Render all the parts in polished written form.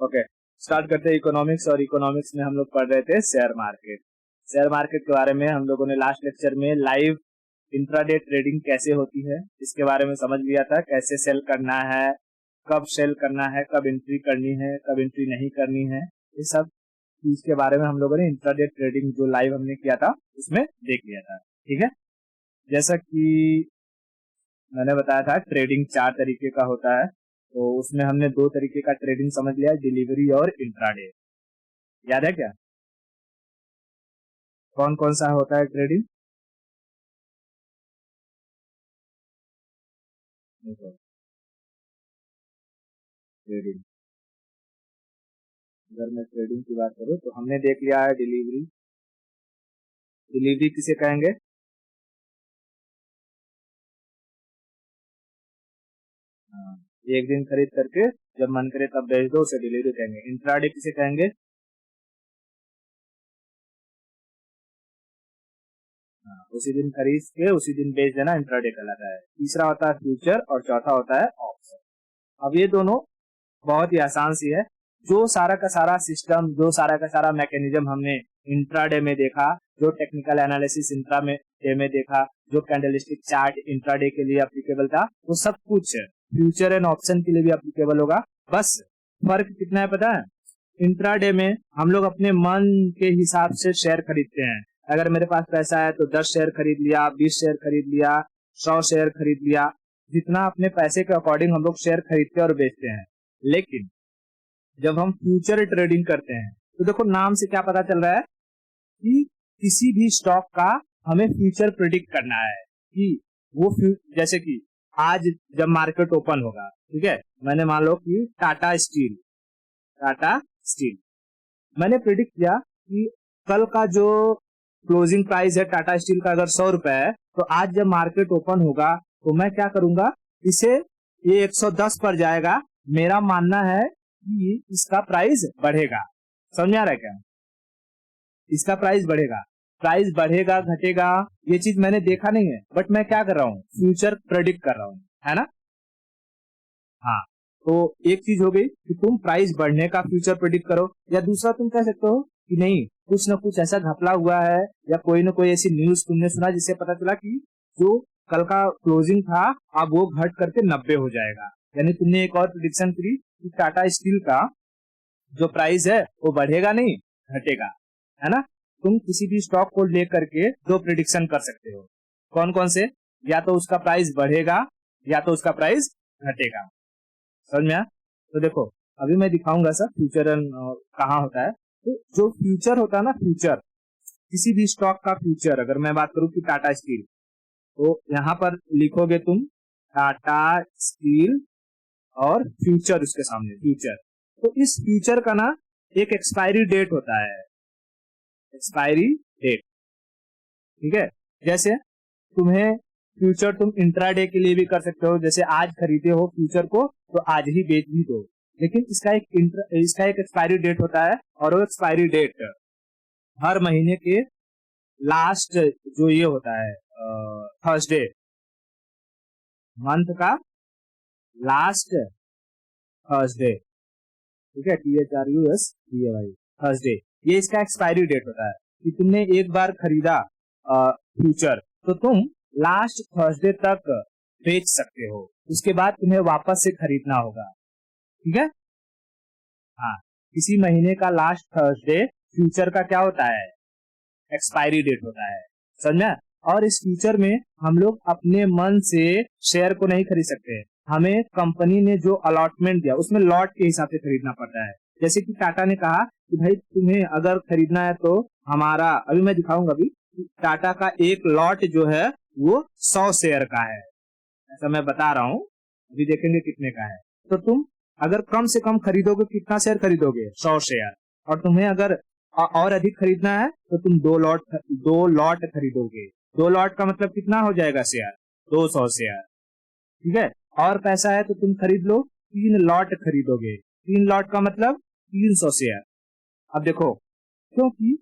Okay, start करते हैं economics. और इकोनॉमिक्स में हम लोग पढ़ रहे थे शेयर मार्केट। शेयर मार्केट के बारे में हम लोगों ने लास्ट लेक्चर में लाइव इंट्राडे ट्रेडिंग कैसे होती है इसके बारे में समझ लिया था। कैसे सेल करना है, कब सेल करना है, कब एंट्री करनी है, कब एंट्री नहीं करनी है, ये सब चीज के बारे में हम लोगों ने इंट्राडे ट्रेडिंग जो लाइव हमने किया था उसमें देख लिया था। ठीक है, जैसा कि मैंने बताया था ट्रेडिंग 4 तरीके का होता है, तो उसमें हमने 2 तरीके का ट्रेडिंग समझ लिया, डिलीवरी और इंट्राडे। याद है क्या कौन कौन सा होता है ट्रेडिंग? ट्रेडिंग, अगर मैं ट्रेडिंग की बात करूं तो हमने देख लिया है डिलीवरी। डिलीवरी किसे कहेंगे? हाँ, एक दिन खरीद करके जब मन करे तब बेच दो, उसे डिलीवरी कहेंगे। इंट्राडे किसे कहेंगे? हाँ, उसी दिन खरीद के उसी दिन बेच देना इंट्राडे कहलाता है। तीसरा होता है फ्यूचर और चौथा होता है ऑप्शन। अब ये दोनों बहुत ही आसान सी है। जो सारा का सारा सिस्टम, जो सारा का सारा मैकेनिज्म हमने इंट्राडे में देखा, जो टेक्निकल एनालिसिस इंट्रा में डे में देखा, जो कैंडलस्टिक चार्ट इंट्राडे के लिए एप्लीकेबल था, वो सब कुछ फ्यूचर एंड ऑप्शन के लिए भी एप्लीकेबल होगा। बस फर्क कितना है पता है? इंट्राडे में हम लोग अपने मन के हिसाब से शेयर खरीदते हैं। अगर मेरे पास पैसा है तो 10 शेयर खरीद लिया, 20 शेयर खरीद लिया, 100 शेयर खरीद लिया। जितना अपने पैसे के अकॉर्डिंग हम लोग शेयर खरीदते और बेचते हैं। लेकिन जब हम फ्यूचर ट्रेडिंग करते हैं तो देखो नाम से क्या पता चल रहा है कि किसी भी स्टॉक का हमें फ्यूचर प्रेडिक्ट करना है कि वो जैसे कि आज जब मार्केट ओपन होगा, ठीक है, मैंने मान लो कि टाटा स्टील मैंने प्रेडिक्ट किया कि कल का जो क्लोजिंग प्राइस है टाटा स्टील का अगर 100 रुपए है, तो आज जब मार्केट ओपन होगा तो मैं क्या करूंगा, इसे ये 110 पर जाएगा। मेरा मानना है कि इसका प्राइस बढ़ेगा। समझ आ रहा है क्या? इसका प्राइस बढ़ेगा, प्राइस बढ़ेगा घटेगा ये चीज मैंने देखा नहीं है, बट मैं क्या कर रहा हूँ, फ्यूचर प्रेडिक्ट कर रहा हूँ, है ना? हाँ, तो एक चीज हो गई कि तुम प्राइस बढ़ने का फ्यूचर प्रेडिक्ट करो, या दूसरा तुम कह सकते हो कि नहीं, कुछ ना कुछ ऐसा घपला हुआ है या कोई ना कोई ऐसी न्यूज तुमने सुना जिससे पता चला कि जो कल का क्लोजिंग था अब वो घट करके 90 हो जाएगा। यानी तुमने एक और प्रिडिक्शन करी कि टाटा स्टील का जो प्राइस है वो बढ़ेगा नहीं घटेगा, है ना? तुम किसी भी स्टॉक को लेकर के 2 प्रिडिक्शन कर सकते हो। कौन कौन से? या तो उसका प्राइस बढ़ेगा या तो उसका प्राइस घटेगा। समझ में आया? तो देखो अभी मैं दिखाऊंगा सर फ्यूचर कहाँ होता है। तो जो फ्यूचर होता है ना, फ्यूचर किसी भी स्टॉक का फ्यूचर, अगर मैं बात करूं कि टाटा स्टील, तो यहाँ पर लिखोगे तुम टाटा स्टील और फ्यूचर, उसके सामने फ्यूचर। तो इस फ्यूचर का ना एक एक्सपायरी डेट होता है, एक्सपायरी डेट। ठीक है, जैसे तुम्हें फ्यूचर तुम इंट्राडे के लिए भी कर सकते हो, जैसे आज खरीदे हो फ्यूचर को तो आज ही बेच भी दो, लेकिन इसका एक एक्सपायरी डेट होता है। और वो एक्सपायरी डेट हर महीने के लास्ट जो ये होता है थर्सडे, मंथ का लास्ट थर्सडे, ठीक है, THRUSDAY, थर्सडे, ये इसका एक्सपायरी डेट होता है कि तुमने एक बार खरीदा फ्यूचर तो तुम लास्ट थर्सडे तक बेच सकते हो, उसके बाद तुम्हें वापस से खरीदना होगा। ठीक है, हाँ, किसी महीने का लास्ट थर्सडे फ्यूचर का क्या होता है, एक्सपायरी डेट होता है। समझा? और इस फ्यूचर में हम लोग अपने मन से शेयर को नहीं खरीद सकते, हमें कंपनी ने जो अलॉटमेंट दिया उसमें लॉट के हिसाब से खरीदना पड़ता है। जैसे कि टाटा ने कहा कि भाई तुम्हें अगर खरीदना है तो हमारा, अभी मैं दिखाऊंगा, अभी टाटा का एक लॉट जो है वो 100 शेयर का है, ऐसा मैं बता रहा हूँ, अभी देखेंगे कितने का है। तो तुम अगर कम से कम खरीदोगे, कितना शेयर खरीदोगे, 100 शेयर। और तुम्हें अगर और अधिक खरीदना है तो तुम 2 लॉट खरीदोगे। 2 लॉट का मतलब कितना हो जाएगा शेयर, 200 शेयर। ठीक है, और पैसा है तो तुम खरीद लो, 3 लॉट खरीदोगे, 3 लॉट का मतलब 300 शेयर। अब देखो, क्योंकि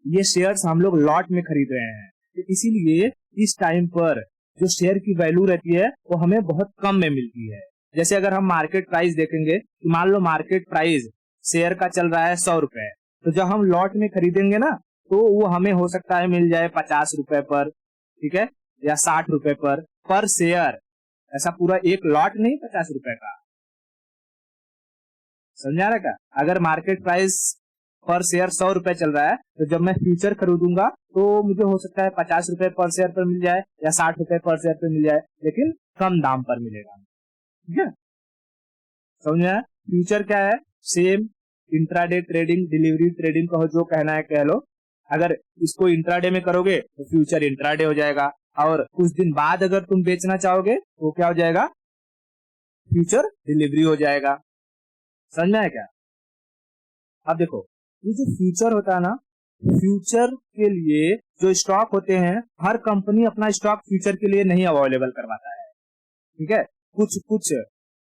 ये शेयर्स हम लोग लॉट में खरीद रहे हैं, तो इसीलिए इस टाइम पर जो शेयर की वैल्यू रहती है वो हमें बहुत कम में मिलती है। जैसे अगर हम मार्केट प्राइस देखेंगे, मान लो मार्केट प्राइस शेयर का चल रहा है 100 रुपए, तो जब हम लॉट में खरीदेंगे ना, तो वो हमें हो सकता है मिल जाए 50 रुपए पर, ठीक है, या 60 रुपए पर शेयर। ऐसा पूरा एक लॉट नहीं 50 रुपए का, समझा रहा क्या? अगर मार्केट प्राइस पर शेयर 100 रुपए चल रहा है, तो जब मैं फ्यूचर खरीदूंगा तो मुझे हो सकता है 50 रुपए पर शेयर पर मिल जाए या 60 रुपए पर शेयर पर मिल जाए, लेकिन कम दाम पर मिलेगा, ठीक है, समझ में आया? फ्यूचर क्या है? Same intraday trading, delivery trading कहो, जो कहना है कह लो। अगर इसको इंट्राडे में करोगे तो फ्यूचर इंट्राडे हो जाएगा, और कुछ दिन बाद अगर तुम बेचना चाहोगे तो क्या हो जाएगा? फ्यूचर डिलीवरी हो जाएगा। समझ में आया क्या? अब देखो, ये जो फ्यूचर होता है ना, फ्यूचर के लिए जो स्टॉक होते हैं, हर कंपनी अपना स्टॉक फ्यूचर के लिए नहीं अवेलेबल करवाता है, ठीक है। कुछ कुछ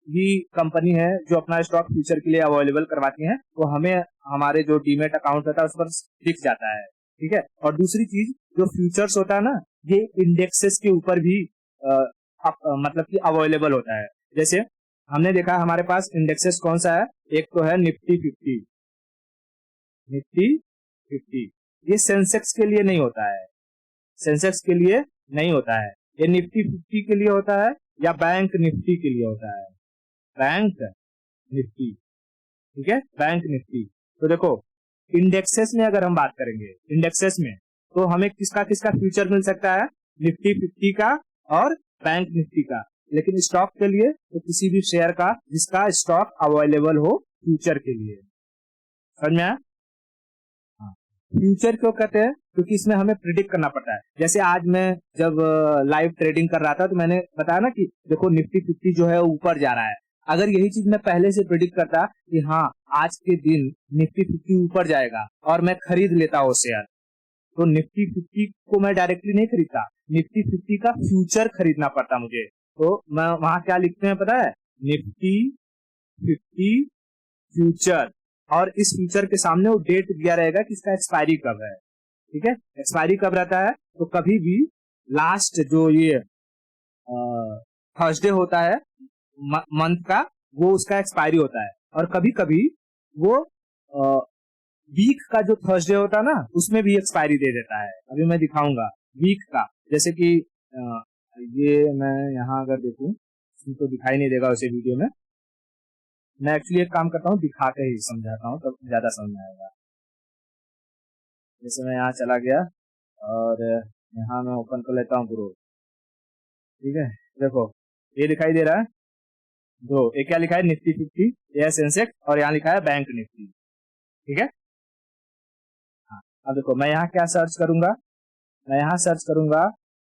ही कंपनी है जो अपना स्टॉक फ्यूचर के लिए अवेलेबल करवाती हैं, तो हमें हमारे जो डीमेट अकाउंट होता है उस पर दिख जाता है, ठीक है। और दूसरी चीज, जो फ्यूचर्स होता है ना, ये इंडेक्सेस के ऊपर भी मतलब कि अवेलेबल होता है। जैसे हमने देखा हमारे पास इंडेक्सेस कौन सा है, एक तो है निफ्टी 50, निफ्टी 50, ये सेंसेक्स के लिए नहीं होता है, सेंसेक्स के लिए नहीं होता है, ये निफ्टी 50 के लिए होता है, या बैंक निफ्टी के लिए होता है, बैंक निफ्टी, ठीक है, बैंक निफ्टी। तो देखो, इंडेक्सेस में अगर हम बात करेंगे, इंडेक्सेस में तो हमें किसका किसका फ्यूचर मिल सकता है? निफ्टी 50 का और बैंक निफ्टी का, लेकिन स्टॉक के लिए तो किसी भी शेयर का जिसका स्टॉक अवेलेबल हो फ्यूचर के लिए। समझ में आया? हाँ। फ्यूचर क्यों कहते हैं? क्योंकि इसमें हमें प्रिडिक्ट करना पड़ता है। जैसे आज मैं जब लाइव ट्रेडिंग कर रहा था, तो मैंने बताया ना कि देखो निफ्टी 50 जो है ऊपर जा रहा है। अगर यही चीज मैं पहले से प्रिडिक्ट करता कि हाँ आज के दिन निफ्टी 50 ऊपर जाएगा और मैं खरीद लेता वो शेयर, तो निफ्टी 50 को मैं डायरेक्टली नहीं खरीदता, निफ्टी 50 का फ्यूचर खरीदना पड़ता मुझे। तो मैं वहां क्या लिखते हैं पता है? निफ्टी 50 फ्यूचर, और इस फ्यूचर के सामने वो डेट दिया रहेगा कि इसका एक्सपायरी कब है, ठीक है। एक्सपायरी कब रहता है? तो कभी भी लास्ट जो ये थर्सडे होता है मंथ का, वो उसका एक्सपायरी होता है। और कभी कभी वो वीक का जो थर्सडे होता है ना, उसमें भी एक्सपायरी दे देता है। अभी मैं दिखाऊंगा वीक का, जैसे कि ये मैं यहाँ अगर देखूं तो दिखाई नहीं देगा उसे वीडियो में। मैं एक्चुअली एक काम करता हूँ, दिखा के ही समझाता हूँ, तब ज्यादा समझ में आएगा। जैसे मैं यहाँ चला गया और यहाँ मैं ओपन कर लेता हूँ ग्रो, ठीक है। देखो ये दिखाई दे रहा है, दो ये क्या लिखा है? निफ्टी 50, ये सेंसेक्स, और यहाँ लिखा है बैंक निफ्टी, ठीक है। हाँ, अब देखो मैं यहाँ क्या सर्च करूंगा, मैं यहाँ सर्च करूंगा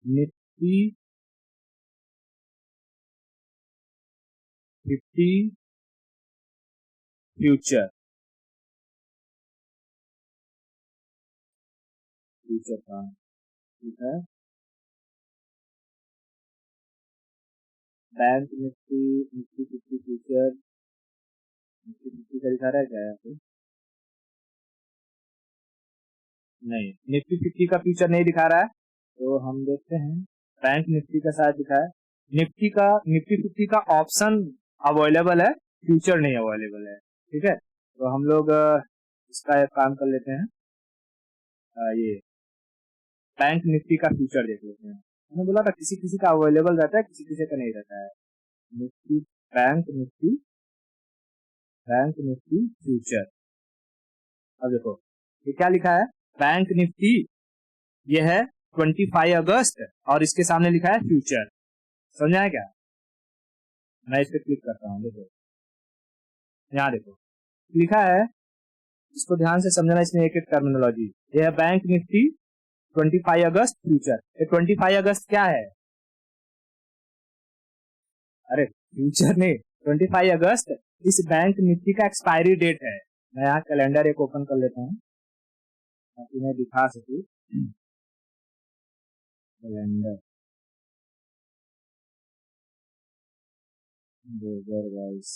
निफ्टी 50 फ्यूचर, फ्यूचर का, ठीक है। Bank Nifty, Nifty 50 future, Nifty 50 का दिखा रहा है क्या यहाँ पे? नहीं, निफ्टी 50 का फ्यूचर नहीं दिखा रहा है, तो हम देखते हैं बैंक निफ्टी का शायद दिखा है। निफ्टी 50 का ऑप्शन अवेलेबल है, फ्यूचर नहीं अवेलेबल है, ठीक है। तो हम लोग इसका एक काम कर लेते हैं, ये बैंक निफ्टी का फ्यूचर देख लेते हैं। मैंने बोला था किसी किसी का अवेलेबल रहता है, किसी किसी का नहीं रहता है। Nifty, bank Nifty, bank Nifty future. अब देखो ये क्या लिखा है? बैंक निफ्टी, ये है 25 अगस्त, और इसके सामने लिखा है फ्यूचर। समझा है क्या? मैं इस पे क्लिक करता हूँ, देखो यहाँ देखो लिखा है, इसको ध्यान से समझना, इसमें एक एक टर्मिनोलॉजी। ये है बैंक निफ्टी 25 अगस्त फ्यूचर। ये 25 अगस्त क्या है? अरे फ्यूचर नहीं, 25 अगस्त इस बैंक निफ्टी का एक्सपायरी डेट है। मैं यहाँ कैलेंडर एक ओपन कर लेता हूँ ताकि मैं दिखा सकूँ कैलेंडर 2022।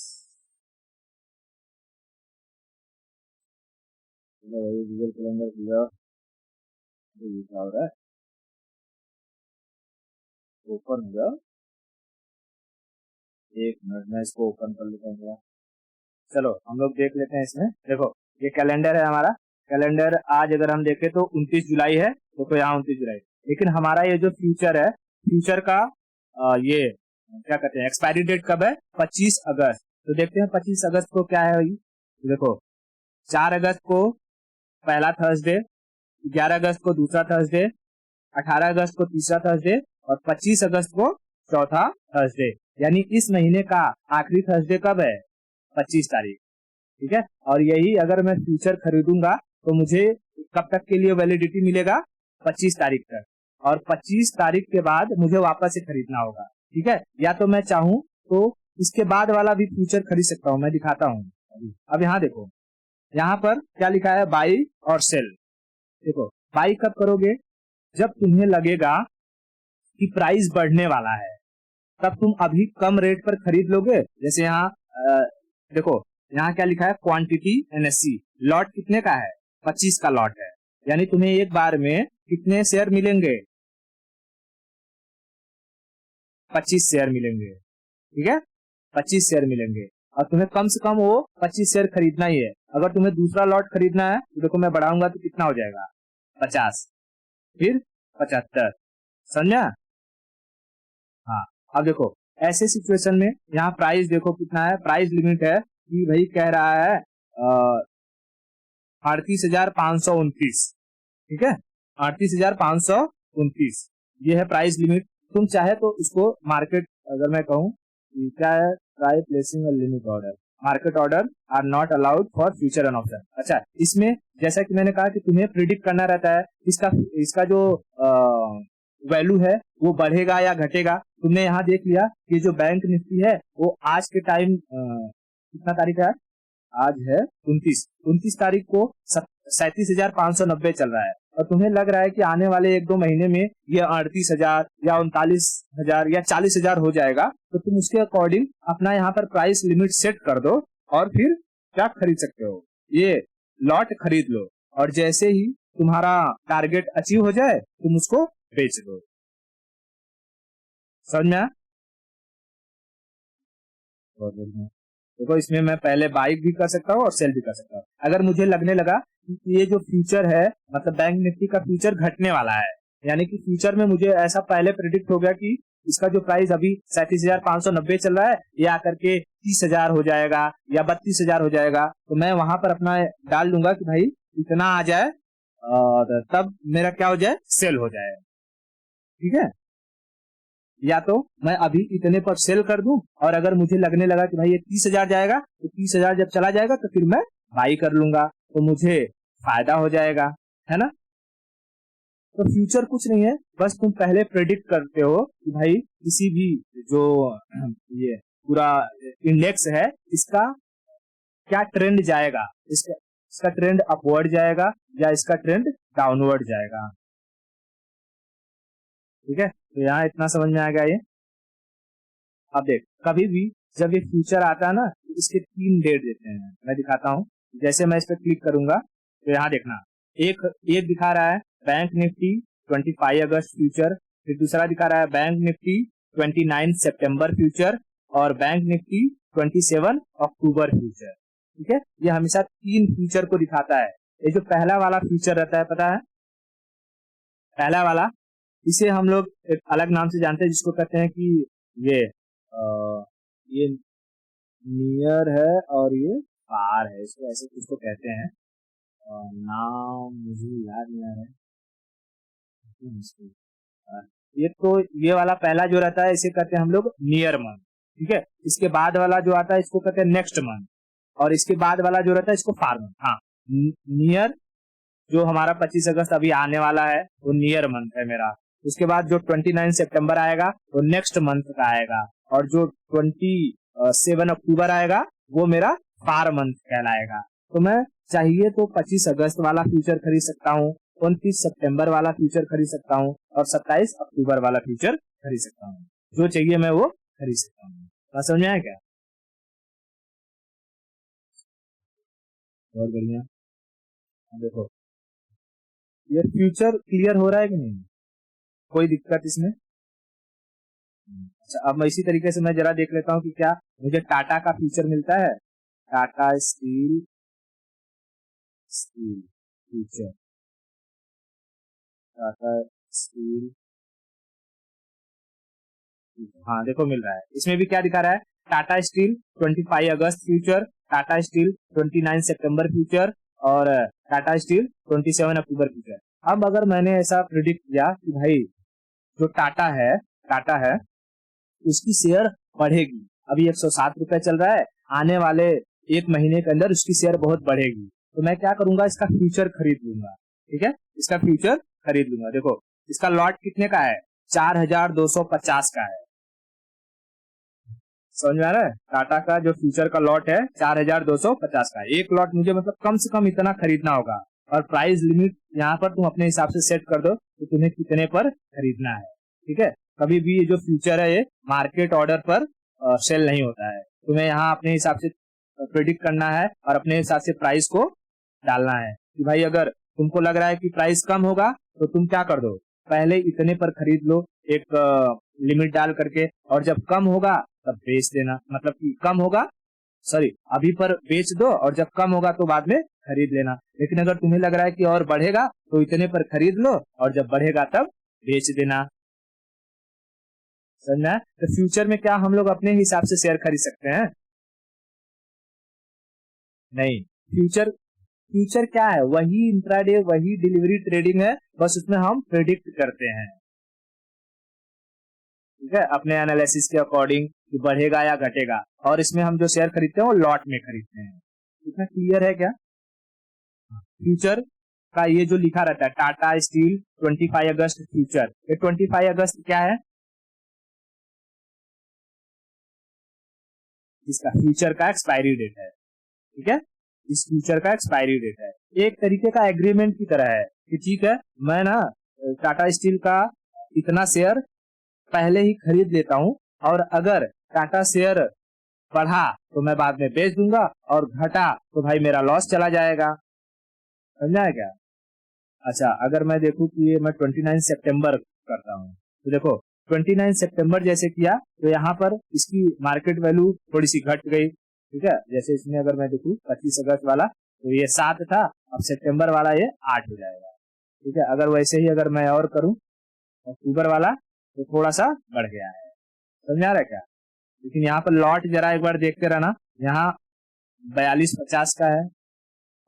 वही गूगल कैलेंडर किया, ये क्या हो रहा है? ओपन हो गया, एक मिनट मैं इसको ओपन कर लेता हूँ थोड़ा। चलो हम लोग देख लेते हैं इसमें। देखो ये कैलेंडर है हमारा। कैलेंडर आज अगर हम देखें तो 29 जुलाई है। देखो यहाँ 29 जुलाई, लेकिन हमारा ये जो फ्यूचर है, फ्यूचर का ये क्या कहते हैं, एक्सपायरी डेट कब है? 25 अगस्त। तो देखते हैं 25 अगस्त को क्या है भाई। देखो 4 अगस्त को पहला थर्सडे, 11 अगस्त को दूसरा थर्सडे, 18 अगस्त को तीसरा थर्सडे और 25 अगस्त को चौथा थर्सडे। यानी इस महीने का आखिरी थर्सडे कब है? 25 तारीख। ठीक है। और यही अगर मैं फ्यूचर खरीदूंगा तो मुझे कब तक के लिए वैलिडिटी मिलेगा? 25 तारीख तक। और 25 तारीख के बाद मुझे वापस से खरीदना होगा। ठीक है। या तो मैं चाहूं तो इसके बाद वाला भी फ्यूचर खरीद सकता हूं। मैं दिखाता हूं। अब यहाँ देखो, यहाँ पर क्या लिखा है? बाई और सेल। देखो बाई कब करोगे? जब तुम्हें लगेगा कि प्राइस बढ़ने वाला है, तब तुम अभी कम रेट पर खरीद लोगे। जैसे यहाँ देखो यहाँ क्या लिखा है? Quantity NSC. लॉट कितने का है? 25 का लॉट है। यानी तुम्हें एक बार में कितने शेयर मिलेंगे? 25 शेयर मिलेंगे। ठीक है, 25 शेयर मिलेंगे। और तुम्हें कम से कम वो 25 शेयर खरीदना ही है। अगर तुम्हें दूसरा लॉट खरीदना है तो देखो मैं बढ़ाऊंगा तो कितना हो जाएगा? 50, फिर 75। समझा? हाँ। अब देखो ऐसे सिचुएशन में यहाँ प्राइस देखो कितना है। प्राइस लिमिट है कि भाई कह रहा है 38,529। ठीक है, 38,529 ये है प्राइस लिमिट। तुम चाहे तो उसको मार्केट, अगर मैं कहूँ क्या है, try placing a limit order. Market order are not allowed for future and option. अच्छा, इसमें जैसा कि मैंने कहा कि तुम्हें प्रिडिक्ट करना रहता है इसका इसका जो वैल्यू है वो बढ़ेगा या घटेगा। तुमने यहाँ देख लिया कि जो बैंक निफ्टी है वो आज के टाइम कितना तारीख है? आज है 29 तारीख को 37,590 चल रहा है। और तुम्हें लग रहा है कि आने वाले 1-2 महीने में ये 38,000 या 39,000 या 40,000 हो जाएगा। तो तुम उसके अकॉर्डिंग अपना यहाँ पर प्राइस लिमिट सेट कर दो और फिर क्या खरीद सकते हो? ये लॉट खरीद लो। और जैसे ही तुम्हारा टारगेट अचीव हो जाए तुम उसको बेच दो। समझ में आया? बहुत बढ़िया। देखो इसमें मैं पहले बाई भी कर सकता हूँ और सेल भी कर सकता हूँ। अगर मुझे लगने लगा कि ये जो फ्यूचर है, मतलब बैंक निफ्टी का फ्यूचर घटने वाला है, यानी कि फ्यूचर में मुझे ऐसा पहले प्रिडिक्ट हो गया कि इसका जो प्राइस अभी 37,590 चल रहा है ये आकर के 30,000 हो जाएगा या 32,000 हो जाएगा, तो मैं वहां पर अपना डाल दूंगा कि भाई इतना आ जाए और तब मेरा क्या हो जाए? सेल हो जाए। ठीक है। या तो मैं अभी इतने पर सेल कर दूं और अगर मुझे लगने लगा कि भाई ये 30,000 जाएगा तो 30,000 जब चला जाएगा तो फिर मैं बाई कर लूंगा, तो मुझे फायदा हो जाएगा, है ना? तो फ्यूचर कुछ नहीं है, बस तुम पहले प्रेडिक्ट करते हो कि भाई किसी भी जो ये पूरा इंडेक्स है इसका क्या ट्रेंड जाएगा, इसका ट्रेंड अपवर्ड जाएगा या इसका ट्रेंड डाउनवर्ड जाएगा। ठीक है, तो यहाँ इतना समझ में आ गया ये। अब देख, कभी भी जब ये फ्यूचर आता है ना तो इसके 3 डेट देते हैं। मैं दिखाता हूँ। जैसे मैं इस पर क्लिक करूंगा तो यहाँ देखना, एक एक दिखा रहा है बैंक निफ्टी 25 अगस्त फ्यूचर, फिर दूसरा दिखा रहा है बैंक निफ्टी 29 सितंबर फ्यूचर और बैंक निफ्टी 27 अक्टूबर फ्यूचर। ठीक है, ये हमेशा 3 फ्यूचर को दिखाता है। ये जो पहला वाला फ्यूचर रहता है, पता है पहला वाला, इसे हम लोग एक अलग नाम से जानते हैं जिसको कहते हैं कि ये ये नियर है और ये फार है, इसको ऐसे कुछ तो कहते हैं। नाम मुझे याद नहीं आ रहा है इसको। ये तो ये वाला पहला जो रहता है इसे कहते हैं हम लोग नियर मंथ। ठीक है, इसके बाद वाला जो आता है इसको कहते हैं नेक्स्ट मंथ और इसके बाद वाला जो रहता है इसको फार मंथ। हाँ, नियर जो हमारा 25 अगस्त अभी आने वाला है वो नियर मंथ है मेरा। उसके बाद जो 29 सितंबर आएगा वो नेक्स्ट मंथ का आएगा और जो 27 अक्टूबर आएगा वो मेरा फार मंथ कहलाएगा। तो मैं चाहिए तो 25 अगस्त वाला फ्यूचर खरीद सकता हूँ, 29 सितंबर वाला फ्यूचर खरीद सकता हूँ और 27 अक्टूबर वाला फ्यूचर खरीद सकता हूँ। जो चाहिए मैं वो खरीद सकता हूँ। बात समझ में आया क्या? बहुत बढ़िया। देखो ये फ्यूचर क्लियर हो रहा है कि नहीं? कोई दिक्कत इसमें? अच्छा, अब मैं इसी तरीके से मैं जरा देख लेता हूँ कि क्या मुझे टाटा का फ्यूचर मिलता है। Tata steel steel future, Tata steel, हाँ देखो मिल रहा है। इसमें भी क्या दिखा रहा है, टाटा स्टील 25 अगस्त फ्यूचर, टाटा स्टील 29 सितंबर फ्यूचर, और टाटा स्टील 27 अक्टूबर फ्यूचर। अब अगर मैंने ऐसा प्रिडिक्ट किया कि भाई जो टाटा है उसकी शेयर बढ़ेगी, अभी 107 रुपए चल रहा है, आने वाले एक महीने के अंदर उसकी शेयर बहुत बढ़ेगी, तो मैं क्या करूंगा, इसका फ्यूचर खरीद लूंगा। ठीक है, इसका फ्यूचर खरीद लूंगा। देखो इसका लॉट कितने का है, 4250 का है। समझ में आ रहा है, टाटा का जो फ्यूचर का लॉट है 4250 का है। एक लॉट मुझे मतलब कम से कम इतना खरीदना होगा, और प्राइस लिमिट यहाँ पर तुम अपने हिसाब से सेट कर दो कि तुम्हें कितने पर खरीदना है। ठीक है, कभी भी ये जो फ्यूचर है ये मार्केट ऑर्डर पर सेल नहीं होता है। तुम्हें यहाँ अपने हिसाब से प्रेडिक्ट करना है और अपने हिसाब से प्राइस को डालना है कि भाई अगर तुमको लग रहा है कि प्राइस कम होगा तो तुम क्या कर दो, पहले इतने पर खरीद लो एक लिमिट डाल करके, और जब कम होगा तब बेच देना, मतलब कि कम होगा, सॉरी अभी पर बेच दो और जब कम होगा तो बाद में खरीद लेना। लेकिन अगर तुम्हें लग रहा है कि और बढ़ेगा तो इतने पर खरीद लो और जब बढ़ेगा तब बेच देना। समझना है, तो फ्यूचर में क्या हम लोग अपने हिसाब से शेयर खरीद सकते हैं? नहीं, फ्यूचर फ्यूचर क्या है, वही इंट्राडे वही डिलीवरी ट्रेडिंग है, बस उसमें हम प्रेडिक्ट करते हैं। ठीक है, अपने एनालिसिस के अकॉर्डिंग कि बढ़ेगा या घटेगा, और इसमें हम जो शेयर खरीदते हैं वो लॉट में खरीदते हैं। इतना क्लियर है क्या? फ्यूचर का ये जो लिखा रहता है टाटा स्टील 25 अगस्त फ्यूचर, ये 25 अगस्त क्या है, इसका फ्यूचर का एक्सपायरी डेट है। ठीक है, इस फ्यूचर का एक्सपायरी डेट है, एक तरीके का एग्रीमेंट की तरह है कि ठीक है मैं ना टाटा स्टील का इतना शेयर पहले ही खरीद लेता हूं, और अगर टाटा शेयर बढ़ा तो मैं बाद में बेच दूंगा, और घटा तो भाई मेरा लॉस चला जाएगा। समझा है क्या? अच्छा, अगर मैं देखूं कि ये मैं 29 सितंबर करता हूँ, तो देखो 29 सितंबर जैसे किया तो यहाँ पर इसकी मार्केट वैल्यू थोड़ी सी घट गई। ठीक है, जैसे इसमें अगर मैं देखूं 25 अगस्त वाला तो ये 7 था, अब सितंबर वाला ये 8 हो जाएगा। ठीक है, अगर वैसे ही अगर मैं और करूं अक्टूबर वाला तो थोड़ा सा बढ़ गया है। समझ आ रहा है क्या? लेकिन यहाँ पर लॉट जरा एक बार देखते रहना, यहाँ 4250 का है,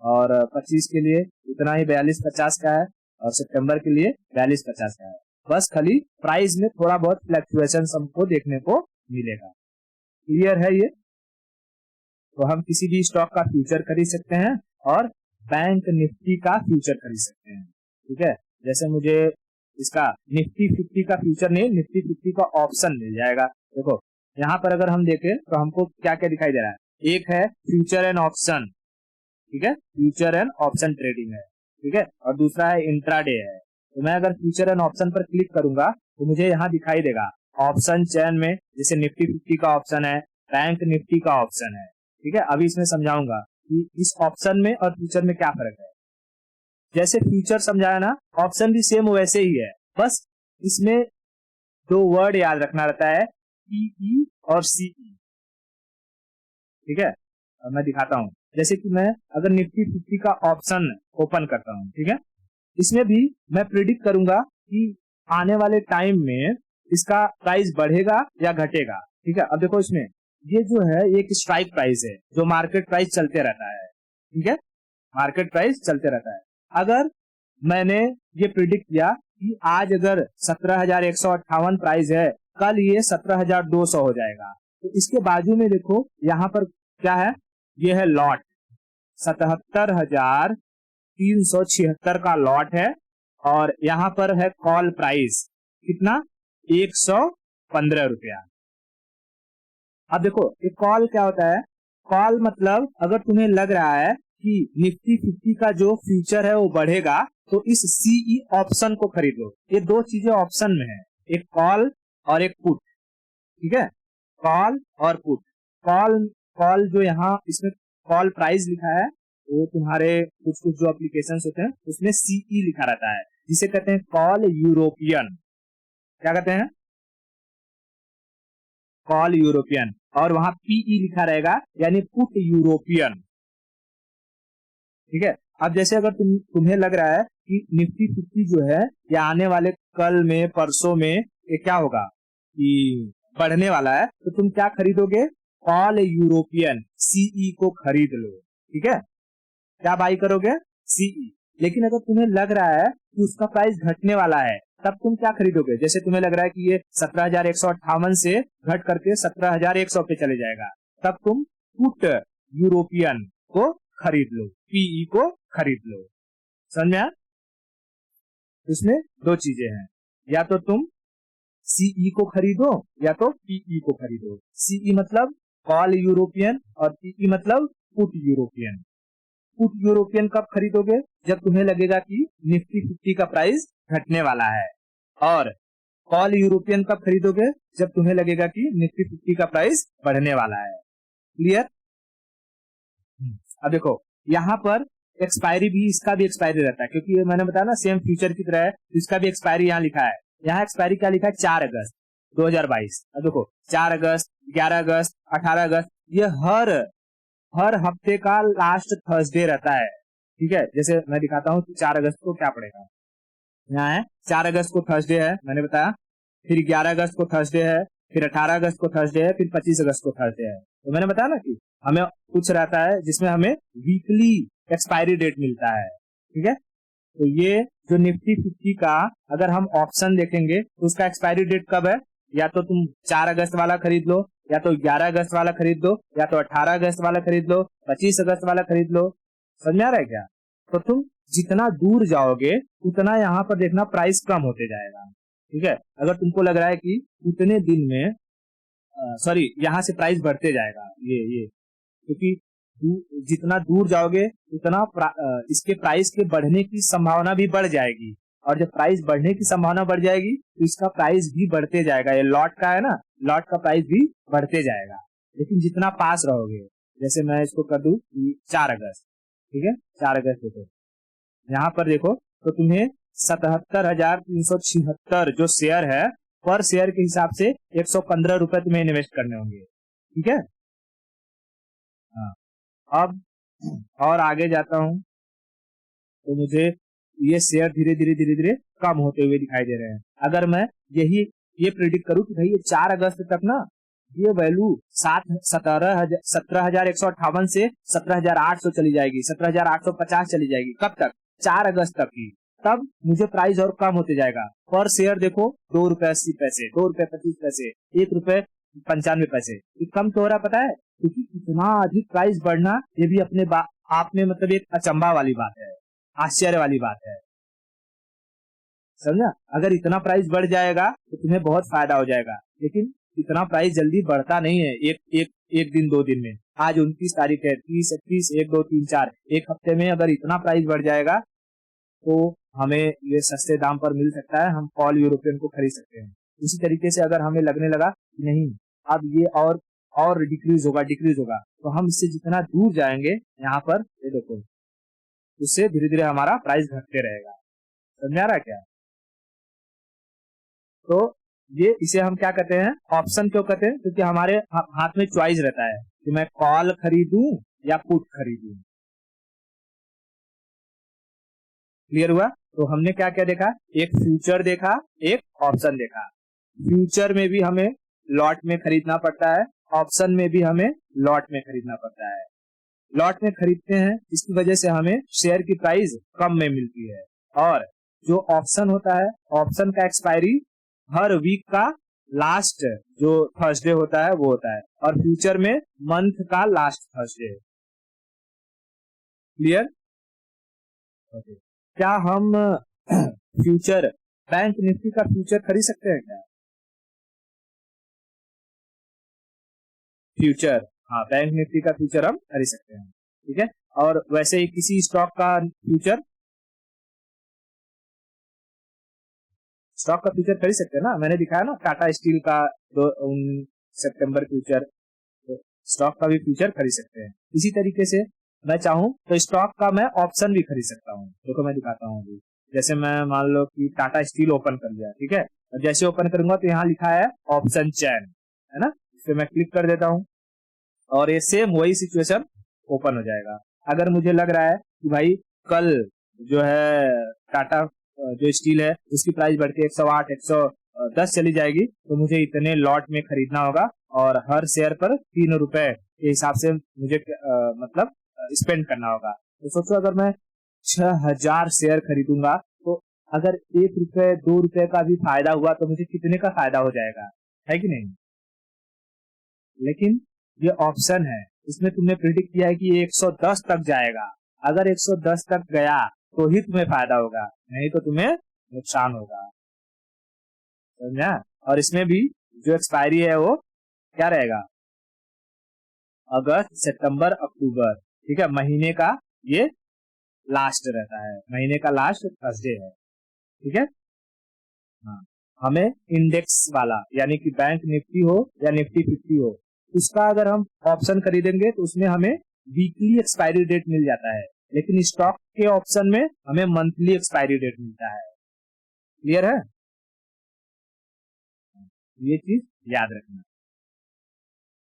और 25 के लिए उतना ही 4250 का है, और सितंबर के लिए 4250 का है। बस खाली प्राइस में थोड़ा बहुत फ्लक्चुएशन हमको देखने को मिलेगा। क्लियर है ये? तो हम किसी भी स्टॉक का फ्यूचर खरीद सकते हैं और बैंक निफ्टी का फ्यूचर खरीद सकते हैं। ठीक है, जैसे मुझे इसका निफ्टी 50 का फ्यूचर नहीं, निफ्टी 50 का ऑप्शन मिल जाएगा। देखो यहाँ पर अगर हम देखें तो हमको क्या क्या दिखाई दे रहा है, एक है फ्यूचर एंड ऑप्शन, ठीक है, फ्यूचर एंड ऑप्शन ट्रेडिंग है। ठीक है, और दूसरा है इंट्राडे है। तो मैं अगर फ्यूचर एंड ऑप्शन पर क्लिक करूंगा तो मुझे यहाँ दिखाई देगा ऑप्शन चैन में, जैसे निफ्टी 50 का ऑप्शन है, बैंक निफ्टी का ऑप्शन है। ठीक है, अभी इसमें समझाऊंगा कि इस ऑप्शन में और फ्यूचर में क्या फर्क है। जैसे फ्यूचर समझाया ना, ऑप्शन भी सेम वैसे ही है, बस इसमें दो वर्ड याद रखना रहता है, पीई और सीई। ठीक है, अब मैं दिखाता हूँ, जैसे कि मैं अगर निफ्टी 50 का ऑप्शन ओपन करता हूँ, ठीक है, इसमें भी मैं प्रिडिक्ट करूंगा कि आने वाले टाइम में इसका प्राइस बढ़ेगा या घटेगा। ठीक है, अब देखो इसमें ये जो है एक स्ट्राइक प्राइस है, जो मार्केट प्राइस चलते रहता है। ठीक है, मार्केट प्राइस चलते रहता है। अगर मैंने ये प्रिडिक्ट किया कि आज अगर 17,158 प्राइस है, कल ये 17,200 हो जाएगा, तो इसके बाजू में देखो यहाँ पर क्या है, ये है लॉट, 77,376 का लॉट है, और यहाँ पर है कॉल प्राइस कितना, 115 रुपया। अब देखो ये कॉल क्या होता है, कॉल मतलब अगर तुम्हें लग रहा है कि निफ्टी 50 का जो फ्यूचर है वो बढ़ेगा तो इस सीई ऑप्शन को खरीद लो। ये दो चीजें ऑप्शन में है, एक कॉल और एक पुट। ठीक है, कॉल और पुट। कॉल कॉल जो यहाँ इसमें कॉल प्राइस लिखा है, वो तुम्हारे कुछ कुछ जो एप्लीकेशन होते हैं उसमें सीई लिखा रहता है, जिसे कहते हैं कॉल यूरोपियन। क्या कहते हैं? कॉल यूरोपियन, और वहां पीई लिखा रहेगा यानी पुट यूरोपियन। ठीक है। अब जैसे अगर तुम्हें लग रहा है कि निफ्टी 50 जो है ये आने वाले कल में परसों में ये क्या होगा कि बढ़ने वाला है, तो तुम क्या खरीदोगे? कॉल यूरोपियन सीई को खरीद लो। ठीक है, क्या बाई करोगे? सीई। लेकिन अगर तुम्हें लग रहा है कि उसका प्राइस घटने वाला है, तब तुम क्या खरीदोगे? जैसे तुम्हें लग रहा है कि ये 17,158 से घट करके 17,100 पे चले जाएगा, तब तुम पुट यूरोपियन को खरीद लो, पीई को खरीद लो। समझ में आया? इसमें दो चीजें हैं, या तो तुम सीई को खरीदो या तो पीई को खरीदो। सीई मतलब कॉल यूरोपियन और पीई मतलब पुट यूरोपियन। पुट यूरोपियन कब खरीदोगे? जब तुम्हें लगेगा कि निफ्टी 50 का प्राइस घटने वाला है। और कॉल यूरोपियन कब खरीदोगे? जब तुम्हें लगेगा कि निफ्टी 50 का प्राइस बढ़ने वाला है। क्लियर? अब देखो यहाँ पर एक्सपायरी भी, इसका भी एक्सपायरी रहता है, क्योंकि ये मैंने बताया ना सेम फ्यूचर की तरह है, इसका भी एक्सपायरी यहाँ लिखा है। यहाँ एक्सपायरी क्या लिखा है? 4 अगस्त 2022। अब देखो 4 अगस्त, 11 अगस्त, 18 अगस्त, ये हर हफ्ते का लास्ट थर्सडे रहता है। ठीक है, जैसे मैं दिखाता हूँ 4 अगस्त को क्या पड़ेगा। यहाँ है 4 अगस्त को थर्सडे है, मैंने बताया, फिर 11 अगस्त को थर्सडे है, फिर 18 अगस्त को थर्सडे है, फिर 25 अगस्त को थर्सडे है। तो मैंने बताया ना कि हमें कुछ रहता है जिसमें हमें वीकली एक्सपायरी डेट मिलता है। ठीक है, तो ये जो निफ्टी 50 का अगर हम ऑप्शन देखेंगे तो उसका एक्सपायरी डेट कब है? या तो तुम 4 अगस्त वाला खरीद लो, या तो 11 अगस्त वाला खरीद लो, या तो 18 अगस्त वाला खरीद लो, 25 अगस्त वाला खरीद लो। समझ में आ रहा है क्या? तो तुम जितना दूर जाओगे उतना यहाँ पर देखना प्राइस कम होते जाएगा। ठीक है, अगर तुमको लग रहा है कि उतने दिन में सॉरी यहाँ से प्राइस बढ़ते जाएगा, ये क्योंकि जितना दूर जाओगे उतना इसके प्राइस के बढ़ने की संभावना भी बढ़ जाएगी, और जब प्राइस बढ़ने की संभावना बढ़ जाएगी तो इसका प्राइस भी बढ़ते जाएगा। ये लॉट का है ना, लॉट का प्राइस भी बढ़ते जाएगा। लेकिन जितना पास रहोगे, जैसे मैं इसको कर दूं 4 अगस्त, ठीक है 4 अगस्त देखो यहाँ पर देखो, तो तुम्हें 77,376 जो शेयर है, पर शेयर के हिसाब से 115 रुपए तुम्हें इन्वेस्ट करने होंगे। ठीक है, हाँ। अब और आगे जाता हूं तो मुझे ये शेयर धीरे धीरे कम होते हुए दिखाई दे रहे हैं। अगर मैं ये प्रिडिक्ट करूं कि भाई ये 4 अगस्त तक ना ये वैल्यू 17,158 से 17,800 चली जाएगी, 17,850 चली जाएगी। कब तक? 4 अगस्त तक ही। तब मुझे प्राइस और कम होते जाएगा। पर शेयर देखो 2 रुपए 80 पैसे, 2 रुपए 25 पैसे, 1 रुपए 95 पैसे, ये कम तो हो रहा पता है, क्योंकि इतना अधिक प्राइस बढ़ना ये भी अपने आप में मतलब एक अचंभा वाली बात है, आश्चर्य वाली बात है। समझा? अगर इतना प्राइस बढ़ जाएगा तो तुम्हें बहुत फायदा हो जाएगा, लेकिन इतना प्राइस जल्दी बढ़ता नहीं है एक दिन 2 दिन में। आज 29 तारीख है, 30, 31, 1, 2, 3, 4, एक हफ्ते में अगर इतना प्राइस बढ़ जाएगा तो हमें ये सस्ते दाम पर मिल सकता है, हम कॉल यूरोपियन को खरीद सकते हैं। उसी तरीके से अगर हमें लगने लगा नहीं अब ये और डिक्रीज होगा, तो हम इससे जितना दूर जाएंगे यहाँ पर ये देखो, उससे धीरे धीरे हमारा प्राइस घटते रहेगा। समझ आ रहा है क्या? तो ये इसे हम क्या कहते हैं? ऑप्शन क्यों कहते हैं? क्योंकि हमारे हाथ में चॉइस रहता है कि मैं कॉल खरीदूं या पुट खरीदूं। क्लियर हुआ? तो हमने क्या क्या देखा? एक फ्यूचर देखा, एक ऑप्शन देखा। फ्यूचर में भी हमें लॉट में खरीदना पड़ता है, ऑप्शन में भी हमें लॉट में खरीदना पड़ता है। लॉट में खरीदते हैं इसकी वजह से हमें शेयर की प्राइस कम में मिलती है, और जो ऑप्शन होता है, ऑप्शन का एक्सपायरी हर वीक का लास्ट जो थर्सडे होता है वो होता है, और फ्यूचर में मंथ का लास्ट थर्सडे। क्लियर? ओके। क्या हम फ्यूचर बैंक निफ्टी का फ्यूचर खरीद सकते हैं क्या? फ्यूचर, हाँ बैंक निफ्टी का फ्यूचर हम खरीद सकते हैं। ठीक है, और वैसे ही किसी स्टॉक का फ्यूचर खरीद सकते हैं ना, मैंने दिखाया ना टाटा स्टील का 2 सितंबर फ्यूचर, तो स्टॉक का भी फ्यूचर खरीद सकते हैं। इसी तरीके से मैं चाहूं तो स्टॉक का मैं ऑप्शन भी खरीद सकता हूँ। देखो मैं दिखाता हूँ अभी, जैसे मैं मान लो कि टाटा स्टील ओपन कर लिया, ठीक है, और जैसे ओपन करूंगा तो यहाँ लिखा है ऑप्शन चैन, है ना, इस पे मैं क्लिक कर देता हूँ और ये सेम वही सिचुएशन ओपन हो जाएगा। अगर मुझे लग रहा है कि भाई कल जो है टाटा जो स्टील है उसकी प्राइस बढ़ के 108 110 चली जाएगी तो मुझे इतने लॉट में खरीदना होगा और हर शेयर पर 3 रुपए के हिसाब से मुझे मतलब स्पेंड करना होगा। तो सोचो अगर मैं 6000 शेयर खरीदूंगा तो अगर 1 रुपए 2 रुपए का भी फायदा हुआ तो मुझे कितने का फायदा हो जाएगा, है कि नहीं। लेकिन ये ऑप्शन है, इसमें तुमने प्रिडिक्ट किया है कि ये 110 तक जाएगा। अगर 110 तक गया तो ही तुम्हें फायदा होगा, नहीं तो तुम्हें नुकसान होगा, समझा। और इसमें भी जो एक्सपायरी है वो क्या रहेगा, अगस्त सितंबर अक्टूबर, ठीक है। महीने का ये लास्ट रहता है, महीने का लास्ट थर्सडे है, ठीक है। हाँ, हमें इंडेक्स वाला यानी कि बैंक निफ्टी हो या निफ्टी 50 हो उसका अगर हम ऑप्शन खरीदेंगे तो उसमें हमें वीकली एक्सपायरी डेट मिल जाता है, लेकिन स्टॉक के ऑप्शन में हमें मंथली एक्सपायरी डेट मिलता है। क्लियर है, ये चीज याद रखना,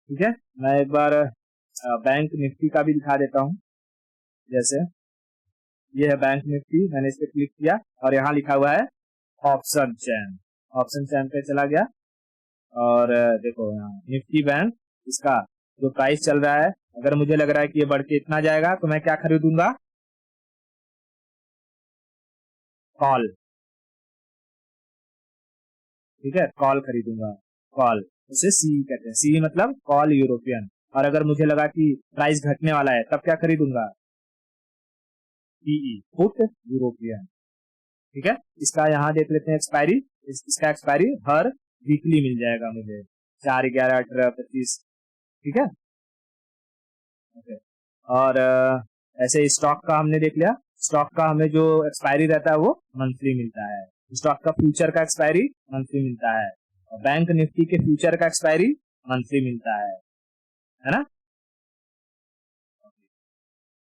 ठीक है। मैं एक बार बैंक निफ्टी का भी दिखा देता हूँ। जैसे ये है बैंक निफ्टी, मैंने इस पे क्लिक किया और यहाँ लिखा हुआ है ऑप्शन चैन, ऑप्शन चैन पे चला गया और देखो यहाँ निफ्टी बैंक, इसका जो प्राइस चल रहा है अगर मुझे लग रहा है कि ये बढ़ के इतना जाएगा तो मैं क्या खरीदूंगा, कॉल, ठीक है, कॉल खरीदूंगा, कॉल, उसे सी कहते हैं, सी मतलब कॉल यूरोपियन। और अगर मुझे लगा कि प्राइस घटने वाला है तब क्या खरीदूंगा, पीई, पुट यूरोपियन, ठीक है। इसका यहाँ देख लेते हैं एक्सपायरी, इसका एक्सपायरी हर वीकली मिल जाएगा मुझे, 4, 11, 18, 25, ठीक है। ओके, और ऐसे स्टॉक का हमने देख लिया, स्टॉक का हमें जो एक्सपायरी रहता है वो मंथली मिलता है, स्टॉक का फ्यूचर का एक्सपायरी मंथली मिलता है और बैंक निफ्टी के फ्यूचर का एक्सपायरी मंथली मिलता है ना।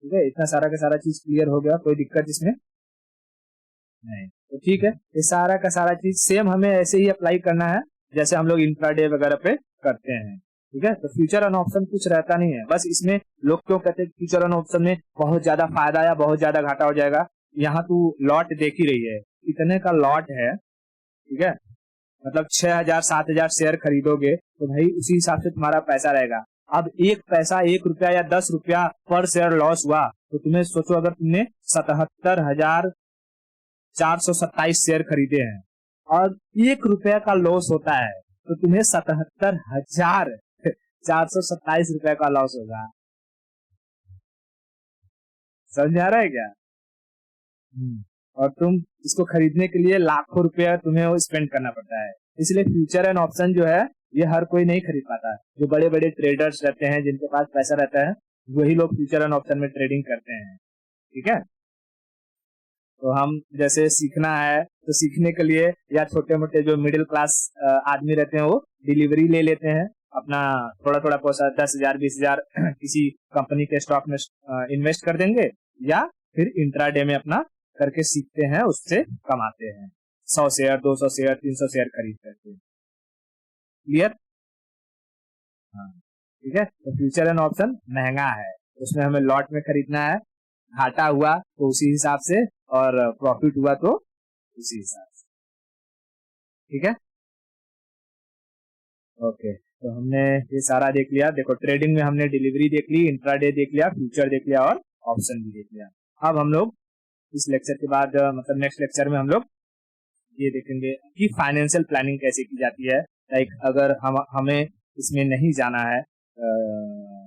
ठीक है, इतना सारा का सारा चीज क्लियर हो गया, कोई दिक्कत इसमें नहीं, तो ठीक है। ये सारा का सारा चीज सेम हमें ऐसे ही अप्लाई करना है जैसे हम लोग इंट्राडे वगैरह पे करते हैं, ठीक है। तो फ्यूचर एंड ऑप्शन कुछ रहता नहीं है, बस इसमें लोग क्यों कहते हैं फ्यूचर एंड ऑप्शन में बहुत ज्यादा फायदा या बहुत ज्यादा घाटा हो जाएगा। यहाँ तू लॉट देख ही रही है, कितने का लॉट है, ठीक है। मतलब 6000 7000 शेयर खरीदोगे तो भाई उसी हिसाब से तुम्हारा पैसा रहेगा। अब एक पैसा 1 रुपया या 10 रुपया पर शेयर लॉस हुआ तो तुम्हें सोचो अगर तुमने 77,427 शेयर खरीदे हैं और 1 रुपया का लॉस होता है तो तुम्हें 77,427 रुपए का लॉस होगा। समझ आ रहा है क्या। और तुम इसको खरीदने के लिए लाखों रुपया तुम्हें वो स्पेंड करना पड़ता है। इसलिए फ्यूचर एंड ऑप्शन जो है ये हर कोई नहीं खरीद पाता। जो बड़े बड़े ट्रेडर्स रहते हैं जिनके पास पैसा रहता है वही लोग फ्यूचर एंड ऑप्शन में ट्रेडिंग करते हैं, ठीक है। तो हम जैसे सीखना है तो सीखने के लिए या छोटे मोटे जो मिडिल क्लास आदमी रहते हैं वो डिलीवरी ले लेते हैं, अपना थोड़ा थोड़ा पैसा 10,000 20,000 किसी कंपनी के स्टॉक में इन्वेस्ट कर देंगे या फिर इंट्राडे में अपना करके सीखते हैं, उससे कमाते हैं 100 शेयर 200 शेयर 300 शेयर खरीद करके। क्लियर, हाँ, ठीक है। तो फ्यूचर एंड ऑप्शन महंगा है, उसमें हमें लॉट में खरीदना है, घाटा हुआ तो उसी हिसाब से और प्रॉफिट हुआ तो उसी हिसाब से, ठीक है। ओके, तो हमने ये सारा देख लिया। देखो ट्रेडिंग में हमने डिलीवरी देख ली, इंट्राडे देख लिया, फ्यूचर देख लिया और ऑप्शन भी देख लिया। अब हम लोग इस लेक्चर के बाद मतलब नेक्स्ट लेक्चर में हम लोग ये देखेंगे कि फाइनेंशियल प्लानिंग कैसे की जाती है। लाइक अगर हमें इसमें नहीं जाना है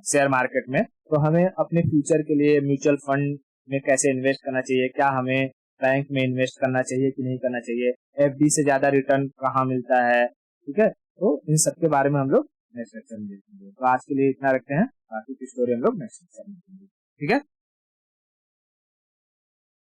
शेयर मार्केट में तो हमें अपने फ्यूचर के लिए म्यूचुअल फंड में कैसे इन्वेस्ट करना चाहिए, क्या हमें बैंक में इन्वेस्ट करना चाहिए कि नहीं करना चाहिए, एफडी से ज्यादा रिटर्न कहाँ मिलता है, ठीक है। तो इन सब के बारे में हम लोग नेक्स्ट लेक्चर में देखेंगे। तो आज के लिए इतना रखते हैं, बाकी की स्टोरी हम लोग नेक्स्ट लेक्चर में देखेंगे, ठीक है।